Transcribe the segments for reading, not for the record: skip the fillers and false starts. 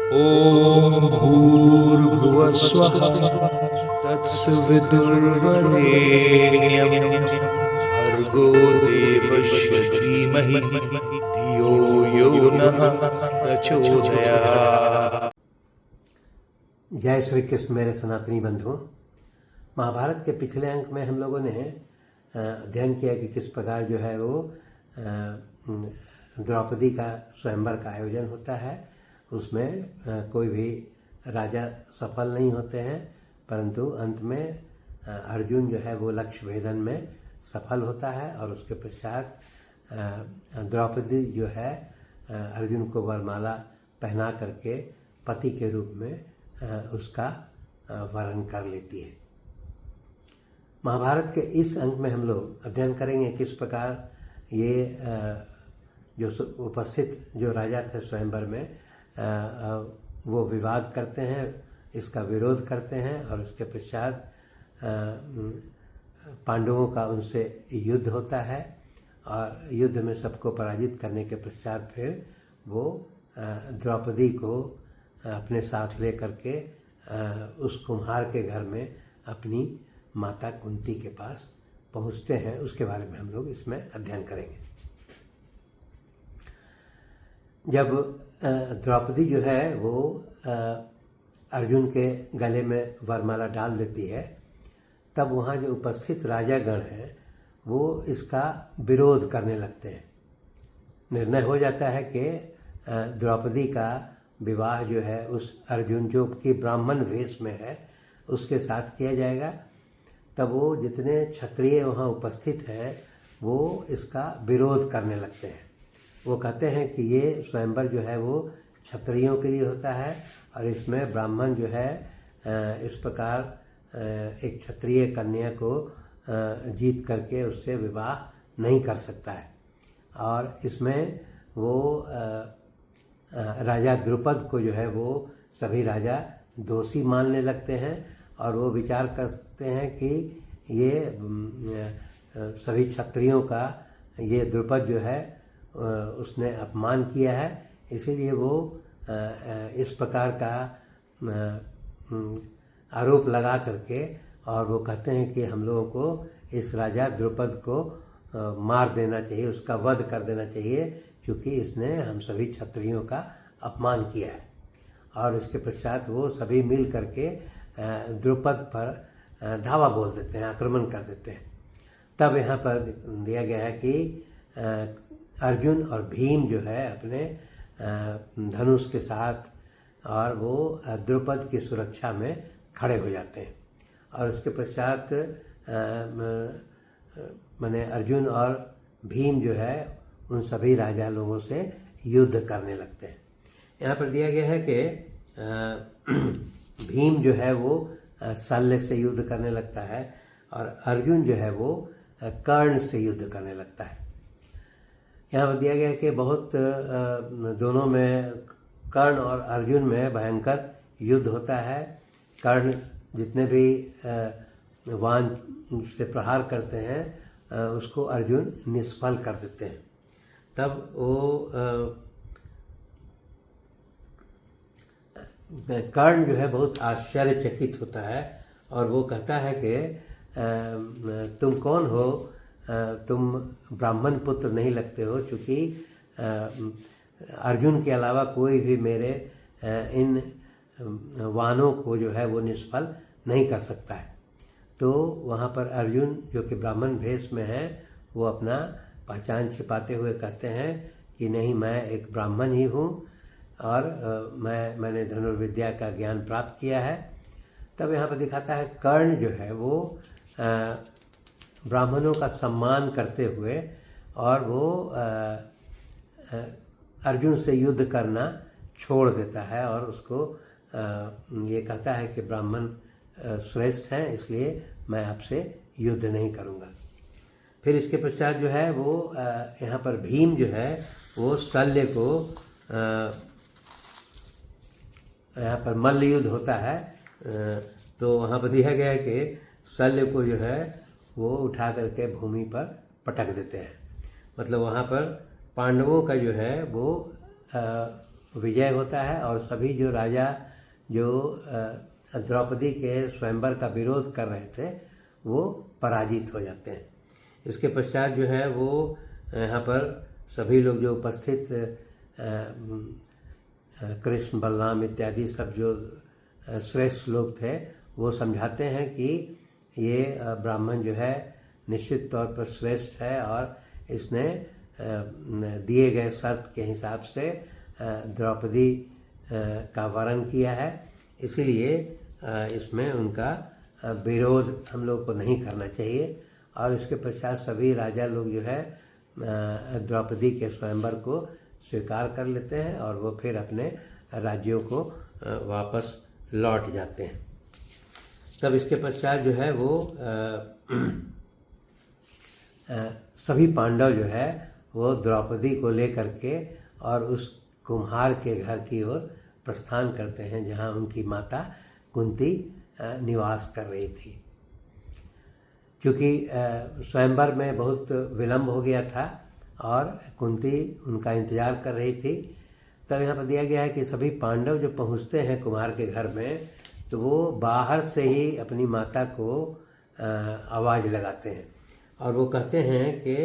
ॐ भूर्भुवः स्वः तत्सवितुर्वरेण्यं भर्गो देवस्य धीमहि धियो यो नः प्रचोदयात्। जय श्री कृष्ण मेरे सनातनी बंधुओं। महाभारत के पिछले अंक में हम लोगों ने अध्ययन किया कि किस प्रकार जो है वो द्रौपदी का स्वयंवर का आयोजन होता है। उसमें कोई भी राजा सफल नहीं होते हैं, परंतु अंत में अर्जुन जो है वो लक्ष्य भेदन में सफल होता है और उसके पश्चात द्रौपदी जो है अर्जुन को वरमाला पहना करके पति के रूप में उसका वरण कर लेती है। महाभारत के इस अंक में हम लोग अध्ययन करेंगे किस प्रकार ये जो उपस्थित जो राजा थे स्वयंवर में वो विवाद करते हैं, इसका विरोध करते हैं और उसके पश्चात पांडवों का उनसे युद्ध होता है और युद्ध में सबको पराजित करने के पश्चात फिर वो द्रौपदी को अपने साथ ले करके उस कुम्हार के घर में अपनी माता कुंती के पास पहुंचते हैं। उसके बारे में हम लोग इसमें अध्ययन करेंगे। जब द्रौपदी जो है वो अर्जुन के गले में वरमाला डाल देती है, तब वहाँ जो उपस्थित राजागण हैं वो इसका विरोध करने लगते हैं। निर्णय हो जाता है कि द्रौपदी का विवाह जो है उस अर्जुन जो कि ब्राह्मण वेश में है उसके साथ किया जाएगा। तब वो जितने क्षत्रिय वहाँ उपस्थित हैं वो इसका विरोध करने लगते हैं। वो कहते हैं कि ये स्वयंवर जो है वो क्षत्रियों के लिए होता है और इसमें ब्राह्मण जो है इस प्रकार एक क्षत्रिय कन्या को जीत करके उससे विवाह नहीं कर सकता है। और इसमें वो राजा द्रुपद को जो है वो सभी राजा दोषी मानने लगते हैं और वो विचार करते हैं कि ये सभी क्षत्रियों का ये द्रुपद जो है उसने अपमान किया है, इसीलिए वो इस प्रकार का आरोप लगा करके और वो कहते हैं कि हम लोगों को इस राजा द्रुपद को मार देना चाहिए, उसका वध कर देना चाहिए, क्योंकि इसने हम सभी क्षत्रियों का अपमान किया है। और इसके पश्चात वो सभी मिल करके द्रुपद पर धावा बोल देते हैं, आक्रमण कर देते हैं। तब यहाँ पर दिया गया है कि अर्जुन और भीम जो है अपने धनुष के साथ और वो द्रुपद की सुरक्षा में खड़े हो जाते हैं। और उसके पश्चात माने अर्जुन और भीम जो है उन सभी राजा लोगों से युद्ध करने लगते हैं। यहाँ पर दिया गया है कि भीम जो है वो शल्य से युद्ध करने लगता है और अर्जुन जो है वो कर्ण से युद्ध करने लगता है। यहाँ पर दिया गया है कि बहुत दोनों में कर्ण और अर्जुन में भयंकर युद्ध होता है। कर्ण जितने भी वाण से प्रहार करते हैं उसको अर्जुन निष्फल कर देते हैं। तब वो कर्ण जो है बहुत आश्चर्यचकित होता है और वो कहता है कि तुम कौन हो, तुम ब्राह्मण पुत्र नहीं लगते हो, क्योंकि अर्जुन के अलावा कोई भी मेरे इन वानों को जो है वो निष्फल नहीं कर सकता है। तो वहाँ पर अर्जुन जो कि ब्राह्मण भेष में है वो अपना पहचान छिपाते हुए कहते हैं कि नहीं, मैं एक ब्राह्मण ही हूँ और मैंने धनुर्विद्या का ज्ञान प्राप्त किया है। तब यहाँ पर दिखाता है कर्ण जो है वो ब्राह्मणों का सम्मान करते हुए और वो अर्जुन से युद्ध करना छोड़ देता है और उसको ये कहता है कि ब्राह्मण श्रेष्ठ हैं, इसलिए मैं आपसे युद्ध नहीं करूँगा। फिर इसके पश्चात जो है वो यहाँ पर भीम जो है वो शल्य को यहाँ पर मल्ल युद्ध होता है। तो वहाँ पर दिया गया है कि शल्य को जो है वो उठा करके भूमि पर पटक देते हैं। मतलब वहाँ पर पांडवों का जो है वो विजय होता है और सभी जो राजा जो द्रौपदी के स्वयंवर का विरोध कर रहे थे वो पराजित हो जाते हैं। इसके पश्चात जो है वो यहाँ पर सभी लोग जो उपस्थित कृष्ण बलराम इत्यादि सब जो श्रेष्ठ लोग थे वो समझाते हैं कि ये ब्राह्मण जो है निश्चित तौर पर श्रेष्ठ है और इसने दिए गए शर्त के हिसाब से द्रौपदी का वरण किया है, इसीलिए इसमें उनका विरोध हम लोग को नहीं करना चाहिए। और इसके पश्चात सभी राजा लोग जो है द्रौपदी के स्वयंवर को स्वीकार कर लेते हैं और वो फिर अपने राज्यों को वापस लौट जाते हैं। तब इसके पश्चात जो है वो सभी पांडव जो है वो द्रौपदी को लेकर के और उस कुम्हार के घर की ओर प्रस्थान करते हैं जहाँ उनकी माता कुंती निवास कर रही थी। क्योंकि स्वयंवर में बहुत विलंब हो गया था और कुंती उनका इंतज़ार कर रही थी, तब यहाँ पर दिया गया है कि सभी पांडव जो पहुँचते हैं कुम्हार के घर में तो वो बाहर से ही अपनी माता को आवाज़ लगाते हैं और वो कहते हैं कि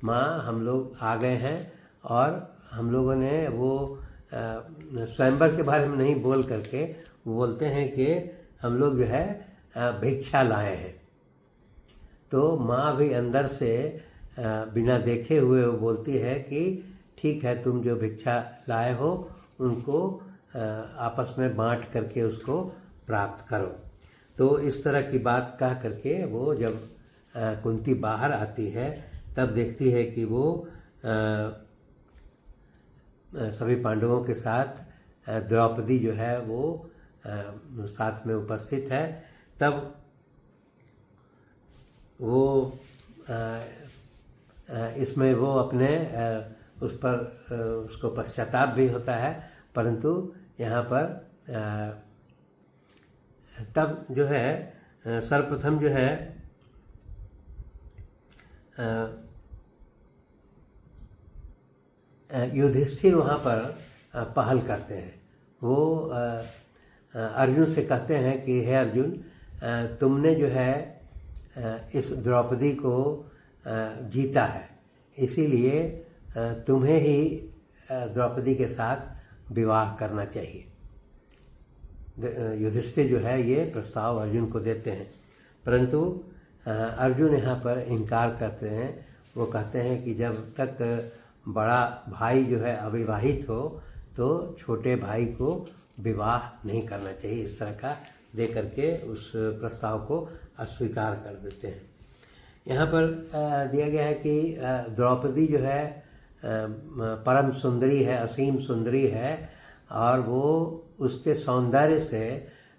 माँ हम लोग आ गए हैं। और हम लोगों ने वो स्वयंवर के बारे में नहीं बोल करके वो बोलते हैं कि हम लोग जो है भिक्षा लाए हैं। तो माँ भी अंदर से बिना देखे हुए वो बोलती है कि ठीक है, तुम जो भिक्षा लाए हो उनको आपस में बांट करके उसको प्राप्त करो। तो इस तरह की बात कह करके वो जब कुंती बाहर आती है तब देखती है कि वो सभी पांडवों के साथ द्रौपदी जो है वो साथ में उपस्थित है। तब वो इसमें वो अपने उस पर उसको पश्चाताप भी होता है, परंतु यहाँ पर तब जो है सर्वप्रथम जो है युधिष्ठिर वहाँ पर पहल करते हैं। वो अर्जुन से कहते हैं कि हे अर्जुन, तुमने जो है इस द्रौपदी को जीता है, इसीलिए तुम्हें ही द्रौपदी के साथ विवाह करना चाहिए। युधिष्ठिर जो है ये प्रस्ताव अर्जुन को देते हैं, परंतु अर्जुन यहाँ पर इनकार करते हैं। वो कहते हैं कि जब तक बड़ा भाई जो है अविवाहित हो तो छोटे भाई को विवाह नहीं करना चाहिए, इस तरह का दे करके उस प्रस्ताव को अस्वीकार कर देते हैं। यहाँ पर दिया गया है कि द्रौपदी जो है परम सुंदरी है, असीम सुंदरी है और वो उसके सौंदर्य से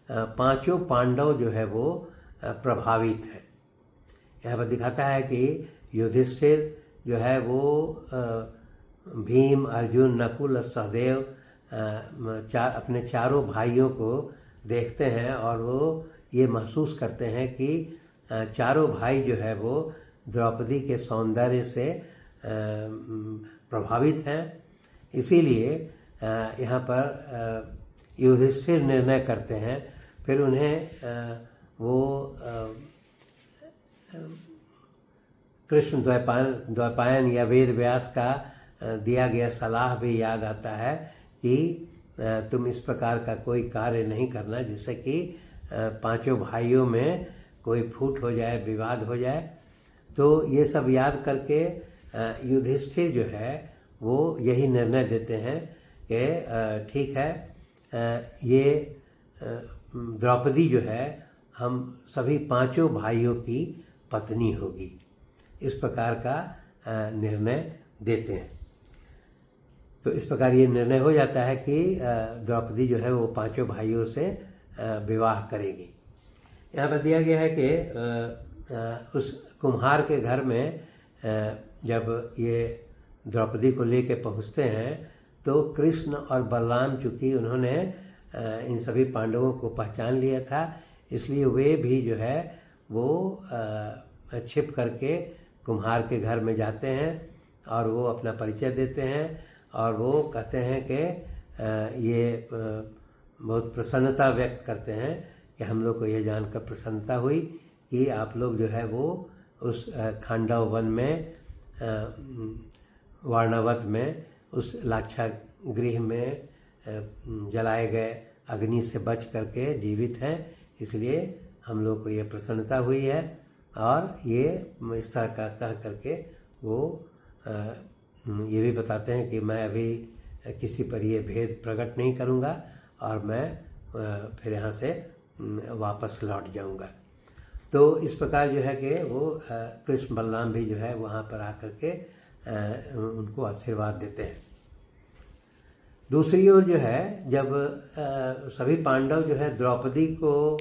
पांचों पांडव जो है वो प्रभावित है। यहाँ पर दिखाता है कि युधिष्ठिर जो है वो भीम, अर्जुन, नकुल और सहदेव अपने चारों भाइयों को देखते हैं और वो ये महसूस करते हैं कि चारों भाई जो है वो द्रौपदी के सौंदर्य से प्रभावित हैं। इसीलिए यहाँ पर युधिष्ठिर निर्णय करते हैं। फिर उन्हें वो कृष्ण द्वैपायन या वेद व्यास का दिया गया सलाह भी याद आता है कि तुम इस प्रकार का कोई कार्य नहीं करना जिससे कि पांचों भाइयों में कोई फूट हो जाए, विवाद हो जाए। तो ये सब याद करके युधिष्ठिर जो है वो यही निर्णय देते हैं कि ठीक है, ये द्रौपदी जो है हम सभी पांचों भाइयों की पत्नी होगी, इस प्रकार का निर्णय देते हैं। तो इस प्रकार ये निर्णय हो जाता है कि द्रौपदी जो है वो पांचों भाइयों से विवाह करेगी। यहाँ पर दिया गया है कि उस कुम्हार के घर में जब ये द्रौपदी को लेके पहुँचते हैं तो कृष्ण और बलराम, चूँकि उन्होंने इन सभी पांडवों को पहचान लिया था, इसलिए वे भी जो है वो छिप करके कुम्हार के घर में जाते हैं और वो अपना परिचय देते हैं और वो कहते हैं कि ये बहुत प्रसन्नता व्यक्त करते हैं कि हम लोग को ये जानकर प्रसन्नता हुई कि आप लोग जो है वो उस खांडव वन में वारणावत में उस लाक्षागृह में जलाए गए अग्नि से बच करके जीवित हैं, इसलिए हम लोग को ये प्रसन्नता हुई है। और ये इस तरह का कह करके वो ये भी बताते हैं कि मैं अभी किसी पर ये भेद प्रकट नहीं करूँगा और मैं फिर यहाँ से वापस लौट जाऊँगा। तो इस प्रकार जो है कि वो कृष्ण बलराम भी जो है वहाँ पर आकर के उनको आशीर्वाद देते हैं। दूसरी ओर जो है जब सभी पांडव जो है द्रौपदी को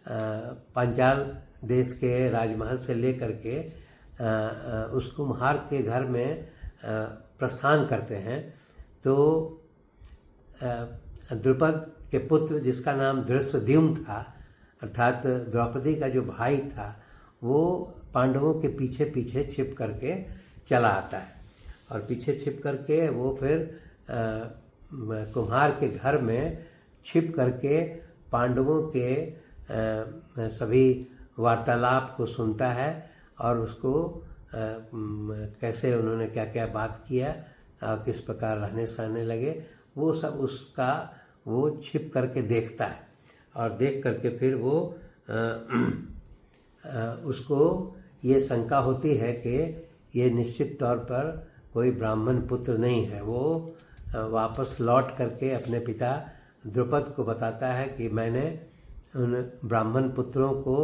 पांचाल देश के राजमहल से लेकर के उस कुम्हार के घर में प्रस्थान करते हैं, तो द्रुपद के पुत्र जिसका नाम धृष्टद्युम्न था, अर्थात द्रौपदी का जो भाई था, वो पांडवों के पीछे पीछे छिप करके चला आता है और पीछे छिप करके वो फिर कुम्हार के घर में छिप करके पांडवों के सभी वार्तालाप को सुनता है और उसको कैसे उन्होंने क्या क्या बात किया, किस प्रकार रहने सहने लगे, वो सब उसका वो छिप करके देखता है और देख करके फिर वो उसको ये शंका होती है कि ये निश्चित तौर पर कोई ब्राह्मण पुत्र नहीं है। वो वापस लौट करके अपने पिता द्रुपद को बताता है कि मैंने उन ब्राह्मण पुत्रों को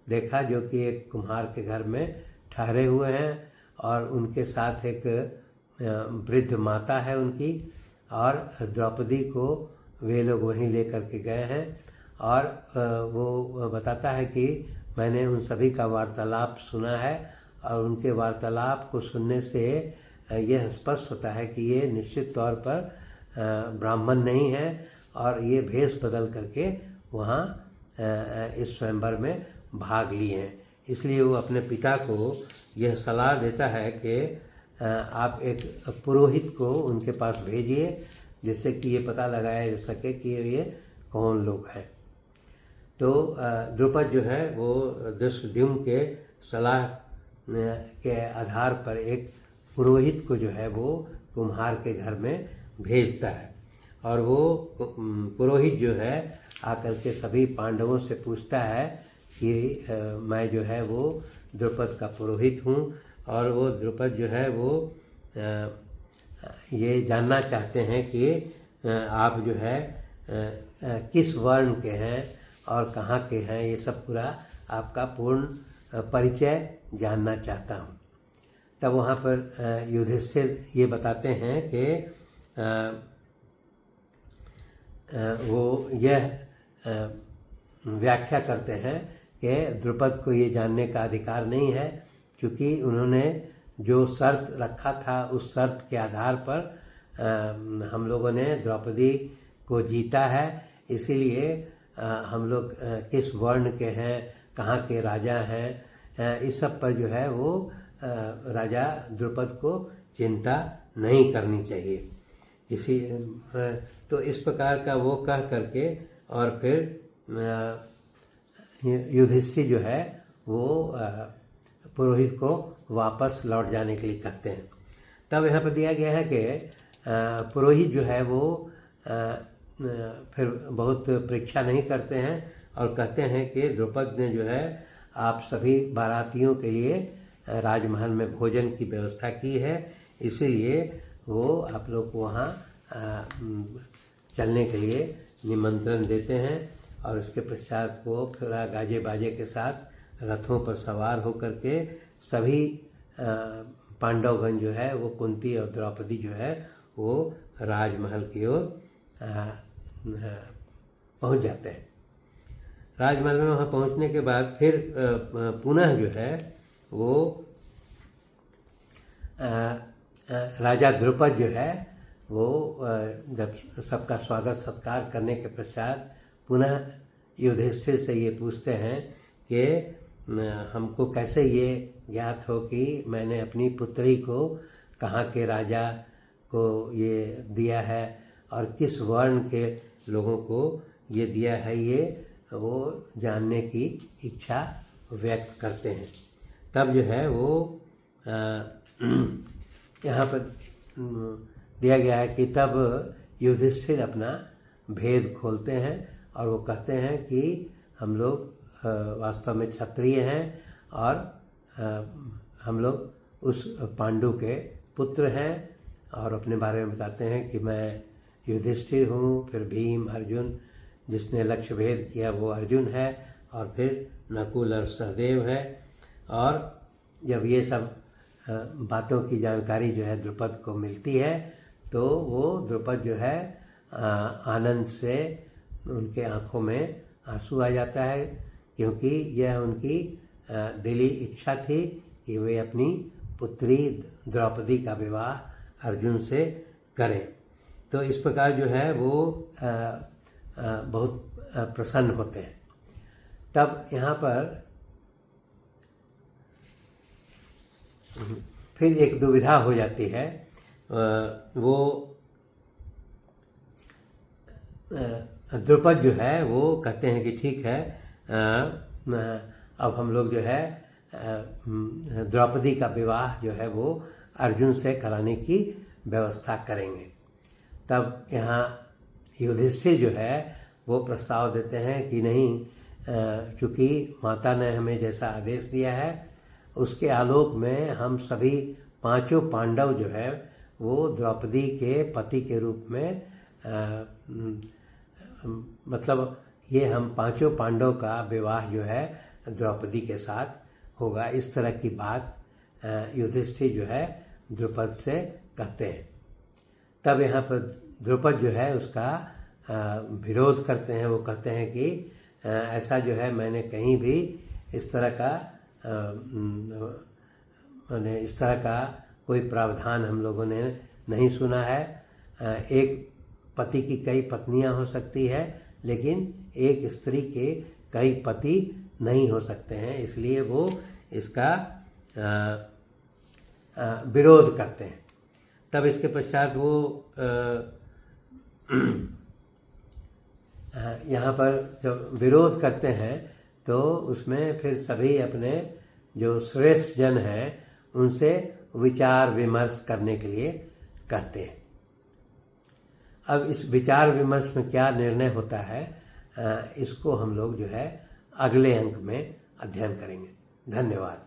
देखा जो कि एक कुम्हार के घर में ठहरे हुए हैं और उनके साथ एक वृद्ध माता है उनकी, और द्रौपदी को वे लोग वहीं ले करके गए हैं। और वो बताता है कि मैंने उन सभी का वार्तालाप सुना है और उनके वार्तालाप को सुनने से यह स्पष्ट होता है कि ये निश्चित तौर पर ब्राह्मण नहीं है और ये भेष बदल करके वहाँ इस स्वयंवर में भाग लिए हैं। इसलिए वो अपने पिता को यह सलाह देता है कि आप एक पुरोहित को उनके पास भेजिए जिससे कि ये पता लगाया जा सके कि ये कौन लोग हैं। तो द्रुपद जो है वो धृष्टद्युम्न के सलाह के आधार पर एक पुरोहित को जो है वो कुम्हार के घर में भेजता है और वो पुरोहित जो है आकर के सभी पांडवों से पूछता है कि मैं जो है वो द्रुपद का पुरोहित हूँ, और वो द्रुपद जो है वो ये जानना चाहते हैं कि आप जो है किस वर्ण के हैं और कहाँ के हैं, ये सब पूरा आपका पूर्ण परिचय जानना चाहता हूँ। तब वहाँ पर युधिष्ठिर ये बताते हैं कि वो यह व्याख्या करते हैं कि द्रुपद को ये जानने का अधिकार नहीं है, क्योंकि उन्होंने जो शर्त रखा था उस शर्त के आधार पर हम लोगों ने द्रौपदी को जीता है। इसीलिए हम लोग किस वर्ण के हैं, कहाँ के राजा हैं, इस सब पर जो है वो राजा द्रुपद को चिंता नहीं करनी चाहिए। इसी तो इस प्रकार का वो कह करके और फिर युधिष्ठिर जो है वो पुरोहित को वापस लौट जाने के लिए कहते हैं। तब यहाँ पर दिया गया है कि पुरोहित जो है वो फिर बहुत परीक्षा नहीं करते हैं और कहते हैं कि द्रुपद ने जो है आप सभी बारातियों के लिए राजमहल में भोजन की व्यवस्था की है, इसीलिए वो आप लोग को वहाँ चलने के लिए निमंत्रण देते हैं। और उसके पश्चात वो फिर गाजे बाजे के साथ रथों पर सवार होकर के सभी पांडवगण जो है वो कुंती और द्रौपदी जो है वो राजमहल की ओर पहुँच जाते हैं। राजमहल में वहाँ पहुँचने के बाद फिर पुनः जो है वो राजा द्रुपद जो है वो जब सबका स्वागत सत्कार करने के पश्चात पुनः युधिष्ठिर से ये पूछते हैं कि हमको कैसे ये ज्ञात हो कि मैंने अपनी पुत्री को कहाँ के राजा को ये दिया है और किस वर्ण के लोगों को ये दिया है, ये वो जानने की इच्छा व्यक्त करते हैं। तब जो है वो यहाँ पर दिया गया है कि तब युधिष्ठिर अपना भेद खोलते हैं और वो कहते हैं कि हम लोग वास्तव में क्षत्रिय हैं और हम लोग उस पांडु के पुत्र हैं, और अपने बारे में बताते हैं कि मैं युधिष्ठिर हूँ, फिर भीम, अर्जुन, जिसने लक्ष्य भेद किया वो अर्जुन है, और फिर नकुल और सहदेव है। और जब ये सब बातों की जानकारी जो है द्रुपद को मिलती है तो वो द्रुपद जो है आनंद से उनके आँखों में आंसू आ जाता है, क्योंकि यह उनकी दिली इच्छा थी कि वे अपनी पुत्री द्रौपदी का विवाह अर्जुन से करें। तो इस प्रकार जो है वो बहुत प्रसन्न होते हैं। तब यहाँ पर फिर एक दुविधा हो जाती है। वो द्रुपद जो है वो कहते हैं कि ठीक है, अब हम लोग जो है द्रौपदी का विवाह जो है वो अर्जुन से कराने की व्यवस्था करेंगे। तब यहाँ युधिष्ठिर जो है वो प्रस्ताव देते हैं कि नहीं, चूँकि माता ने हमें जैसा आदेश दिया है उसके आलोक में हम सभी पांचों पांडव जो है वो द्रौपदी के पति के रूप में मतलब ये हम पांचों पांडव का विवाह जो है द्रौपदी के साथ होगा। इस तरह की बात युधिष्ठिर जो है द्रुपद से कहते हैं। तब यहाँ पर द्रुपद जो है उसका विरोध करते हैं। वो कहते हैं कि ऐसा जो है मैंने कहीं भी इस तरह का मैंने इस तरह का कोई प्रावधान हम लोगों ने नहीं सुना है। एक पति की कई पत्नियां हो सकती है, लेकिन एक स्त्री के कई पति नहीं हो सकते हैं, इसलिए वो इसका विरोध करते हैं। तब इसके पश्चात वो यहाँ पर जब विरोध करते हैं तो उसमें फिर सभी अपने जो श्रेष्ठ जन हैं उनसे विचार विमर्श करने के लिए करते हैं। अब इस विचार विमर्श में क्या निर्णय होता है, इसको हम लोग जो है अगले अंक में अध्ययन करेंगे। धन्यवाद।